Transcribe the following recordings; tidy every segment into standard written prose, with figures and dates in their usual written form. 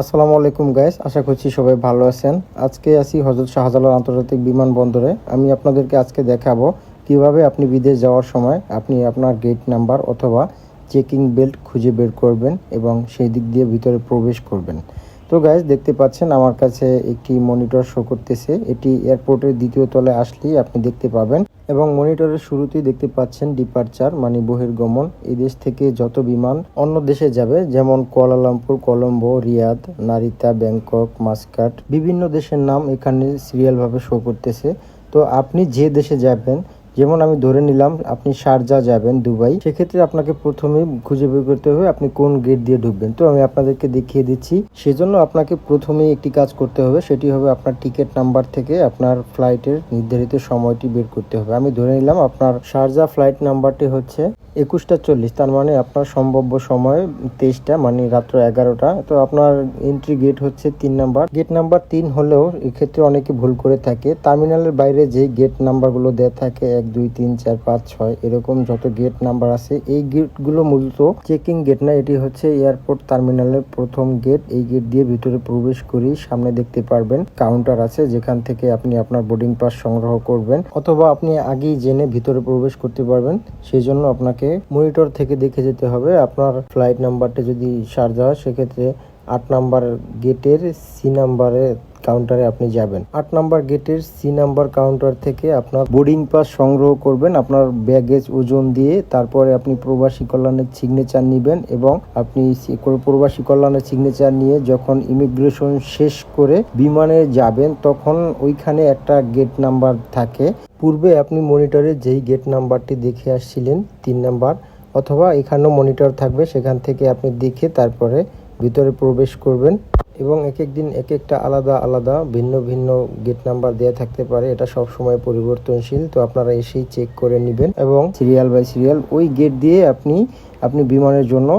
আসসালামু আলাইকুম গাইস, আশা করছি সবাই ভালো আছেন। আজকে আছি হযরত শাহজালাল আন্তর্জাতিক বিমানবন্দরে। আমি আপনাদেরকে আজকে দেখাবো কিভাবে আপনি বিদেশ যাওয়ার সময় আপনি আপনার গেট নাম্বার অথবা চেকিং বেল্ট খুঁজে বের করবেন এবং সেই দিক দিয়ে ভিতরে প্রবেশ করবেন। তো গাইস, দেখতে পাচ্ছেন আমার কাছে একটি মনিটর শো করতেছে। এটি এয়ারপোর্টের দ্বিতীয় তলায় আসলেই আপনি দেখতে পাবেন এবং মনিটরের শুরুতেই দেখতে পাচ্ছেন ডিপারচার মানে বহির্গমন। এই দেশ থেকে যত বিমান অন্য দেশে যাবে, যেমন Kuala Lumpur, Colombo, Riyadh, Narita, Bangkok, Muscat, বিভিন্ন দেশের নাম এখানে সিরিয়ালভাবে শো করতেছে। তো আপনি যে দেশে যাবেন, যেমন আমি ধরে নিলাম আপনি শারজা যাবেন, দুবাই, সেক্ষেত্রে আপনাকে প্রথমে খুঁজে বের করতে হবে আপনি কোন গেট দিয়ে ঢুকবেন। তো আমি আপনাদেরকে দেখিয়ে দিচ্ছি। সেজন্য আপনাকে প্রথমেই একটি কাজ করতে হবে, সেটি হবে আপনার টিকিট নাম্বার থেকে আপনার ফ্লাইটের নির্ধারিত সময়টি বের করতে হবে। আমি ধরে নিলাম আপনার শারজা ফ্লাইট নাম্বারটি হচ্ছে 21:40, তার মানে আপনার সম্ভাব্য সময় 23টা, মানে রাত্র 11টা। তো আপনার এন্ট্রি গেট হচ্ছে 3 নাম্বার। গেট নাম্বার 3 হলেও এক্ষেত্রে অনেকে ভুল করে থাকে। টার্মিনালের বাইরে যে গেট নাম্বারগুলো দেওয়া থাকে 1, 2, 3, 4, 5, 6 এরকম যত গেট নাম্বার আছে, এই গেটগুলো মূলত চেকিং গেট না, এটি হচ্ছে এয়ারপোর্ট টার্মিনালের প্রথম গেট। এই গেট দিয়ে ভিতরে প্রবেশ করি সামনে দেখতে পারবেন কাউন্টার আছে, যেখান থেকে আপনি আপনার বোর্ডিং পাস সংগ্রহ করবেন, অথবা আপনি আগেই জেনে ভিতরে প্রবেশ করতে পারবেন। সেই জন্য আপনাকে মনিটর থেকে দেখে যেতে হবে আপনার ফ্লাইট নাম্বারটা যদি শারজা হয়, সেক্ষেত্রে 8 নাম্বার গেটের সি নাম্বারে কাউন্টারে আপনি যাবেন। 8 নাম্বার গেটের সি নাম্বার কাউন্টার থেকে আপনার বোর্ডিং পাস সংগ্রহ করবেন আপনার ব্যাগেজ ওজন দিয়ে। তারপরে আপনি প্রবাসী কল্যাণের সিগনেচার নেবেন এবং আপনি প্রবাসী কল্যাণের সিগনেচার নিয়ে যখন ইমিগ্রেশন শেষ করে বিমানে যাবেন, তখন ওইখানে একটা গেট নাম্বার থাকে। পূর্বে আপনি মনিটরে যেই গেট নাম্বারটি দেখে আসছিলেন 3 নাম্বার, অথবা এখানেও মনিটর থাকবে, সেখান থেকে আপনি দেখে তারপরে ভিতরে প্রবেশ করবেন। এবং এক এক দিন এক একটা আলাদা আলাদা ভিন্ন ভিন্ন গেট নাম্বার দেওয়া থাকতে পারে, এটা সব সময় পরিবর্তনশীল। তো আপনারা এসেই চেক করে নেবেন এবং সিরিয়াল বাই সিরিয়াল ওই গেট দিয়ে আপনি বিমানের জন্য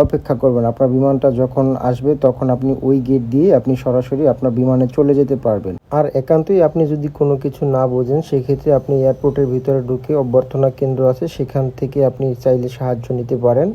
অপেক্ষা করবেন। আপনার বিমানটা যখন আসবে তখন আপনি ওই গেট দিয়ে আপনি সরাসরি আপনার বিমানে চলে যেতে পারবেন। আর একান্তই আপনি যদি কোনো কিছু না বোঝেন, সেক্ষেত্রে আপনি এয়ারপোর্টের ভিতরে ঢুকে অভ্যর্থনা কেন্দ্র আছে, সেখান থেকে আপনি চাইলে সাহায্য নিতে পারেন।